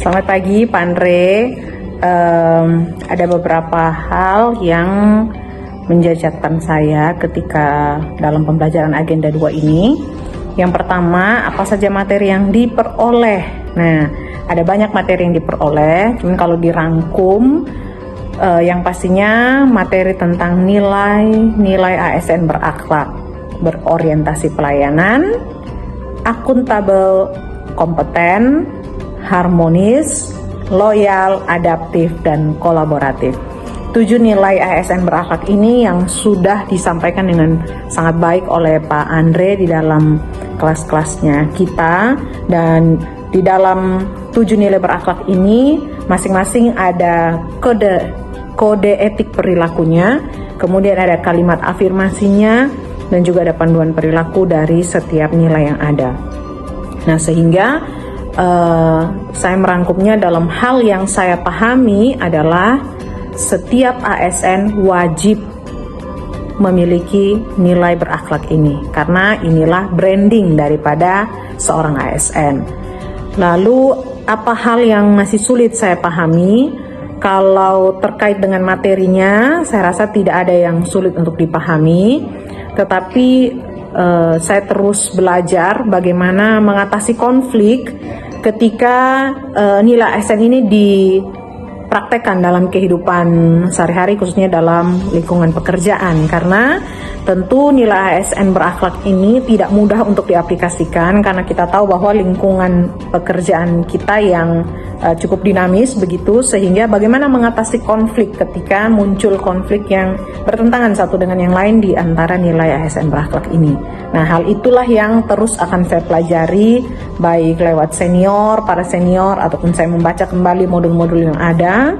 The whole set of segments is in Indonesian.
Selamat pagi Pak Andre. Ada beberapa hal yang menjadi catatan saya ketika dalam pembelajaran agenda 2 ini. Yang pertama, apa saja materi yang diperoleh. Nah, ada banyak materi yang diperoleh, cuman kalau dirangkum, yang pastinya materi tentang nilai ASN berakhlak, berorientasi pelayanan, akuntabel, kompeten, harmonis, loyal, adaptif, dan kolaboratif. 7 nilai ASN berakhlak ini yang sudah disampaikan dengan sangat baik oleh Pak Andre di dalam kelas-kelasnya kita, dan di dalam 7 nilai berakhlak ini masing-masing ada kode etik perilakunya, kemudian ada kalimat afirmasinya, dan juga ada panduan perilaku dari setiap nilai yang ada. Nah, sehingga saya merangkumnya dalam hal yang saya pahami adalah setiap ASN wajib memiliki nilai berakhlak ini, karena inilah branding daripada seorang ASN. Lalu apa hal yang masih sulit saya pahami? Kalau terkait dengan materinya, saya rasa tidak ada yang sulit untuk dipahami, tetapi saya terus belajar bagaimana mengatasi konflik ketika nilai ASN ini dipraktekkan dalam kehidupan sehari-hari, khususnya dalam lingkungan pekerjaan, karena tentu nilai ASN berakhlak ini tidak mudah untuk diaplikasikan karena kita tahu bahwa lingkungan pekerjaan kita yang cukup dinamis begitu, sehingga bagaimana mengatasi konflik ketika muncul konflik yang bertentangan satu dengan yang lain di antara nilai ASN berakhlak ini. Nah, hal itulah yang terus akan saya pelajari baik lewat para senior ataupun saya membaca kembali modul-modul yang ada,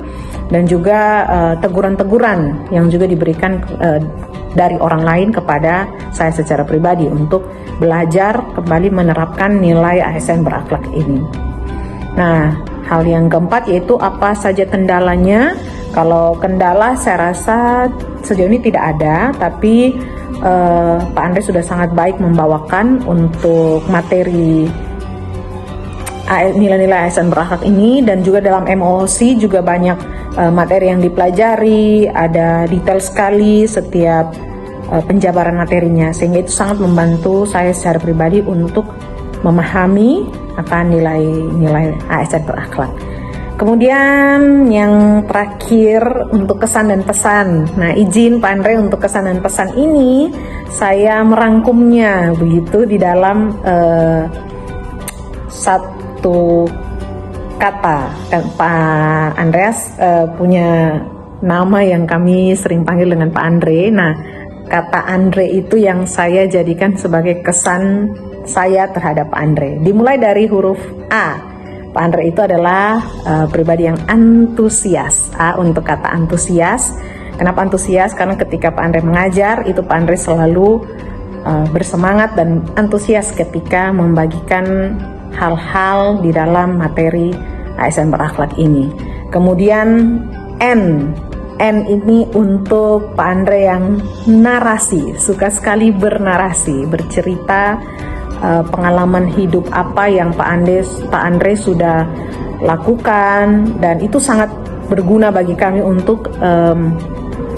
dan juga teguran-teguran yang juga diberikan dari orang lain kepada saya secara pribadi untuk belajar kembali menerapkan nilai ASN berakhlak ini. Nah, hal yang keempat yaitu apa saja kendalanya. Kalau kendala saya rasa sejauh ini tidak ada, tapi Pak Andre sudah sangat baik membawakan untuk materi nilai-nilai ASN berakhlak ini, dan juga dalam MOC juga banyak materi yang dipelajari, ada detail sekali setiap penjabaran materinya, sehingga itu sangat membantu saya secara pribadi untuk memahami akan nilai-nilai ASN berakhlak. Kemudian yang terakhir untuk kesan dan pesan. Nah, izin Pak Andre untuk kesan dan pesan ini saya merangkumnya begitu di dalam satu kata. Pak Andreas punya nama yang kami sering panggil dengan Pak Andre. Nah, kata Andre itu yang saya jadikan sebagai kesan saya terhadap Pak Andre. Dimulai dari huruf A. Pak Andre itu adalah pribadi yang antusias. A untuk kata antusias. Kenapa antusias? Karena ketika Pak Andre mengajar, itu Pak Andre selalu bersemangat dan antusias ketika membagikan hal-hal di dalam materi ASN berakhlak ini. Kemudian N ini untuk Pak Andre yang narasi, suka sekali bernarasi, bercerita pengalaman hidup apa yang Pak Andre sudah lakukan, dan itu sangat berguna bagi kami untuk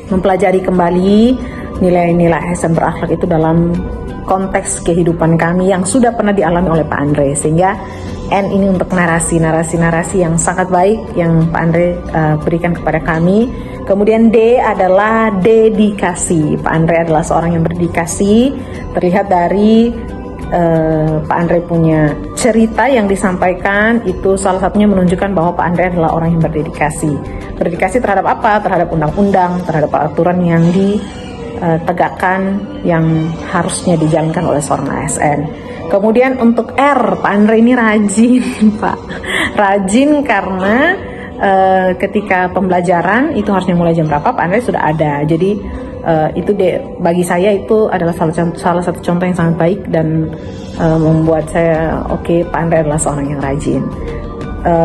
mempelajari kembali nilai-nilai ASN berakhlak itu dalam konteks kehidupan kami yang sudah pernah dialami oleh Pak Andre, sehingga N ini untuk narasi yang sangat baik yang Pak Andre berikan kepada kami. Kemudian D adalah dedikasi. Pak Andre adalah seorang yang berdedikasi, terlihat dari Pak Andre punya cerita yang disampaikan, itu salah satunya menunjukkan bahwa Pak Andre adalah orang yang berdedikasi. Berdedikasi terhadap apa? Terhadap undang-undang, terhadap aturan yang ditegakkan yang harusnya dijalankan oleh seorang ASN. Kemudian untuk R, Pak Andre ini rajin, Pak. Rajin karena ketika pembelajaran itu harusnya mulai jam berapa, Pak Andre sudah ada. Jadi itu bagi saya itu adalah salah satu contoh yang sangat baik dan membuat saya Pak Andre adalah seorang yang rajin.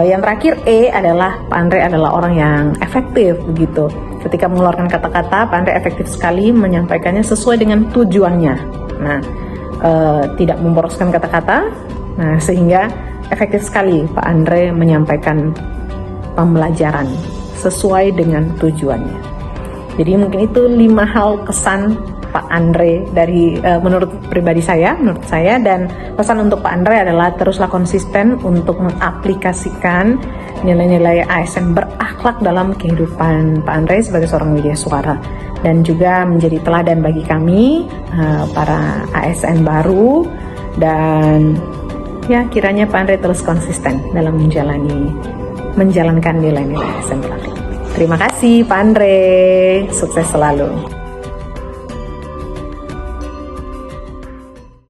Yang terakhir E adalah Pak Andre adalah orang yang efektif begitu. Ketika mengeluarkan kata-kata, Pak Andre efektif sekali menyampaikannya sesuai dengan tujuannya. Nah, tidak memboroskan kata-kata. Nah, sehingga efektif sekali Pak Andre menyampaikan pembelajaran sesuai dengan tujuannya. Jadi mungkin itu 5 hal kesan Pak Andre dari menurut saya, dan pesan untuk Pak Andre adalah teruslah konsisten untuk mengaplikasikan nilai-nilai ASN berakhlak dalam kehidupan Pak Andre sebagai seorang widyaswara, dan juga menjadi teladan bagi kami para ASN baru, dan ya kiranya Pak Andre terus konsisten dalam menjalankan nilai-nilai ASN berakhlak. Terima kasih Pak Andre, sukses selalu.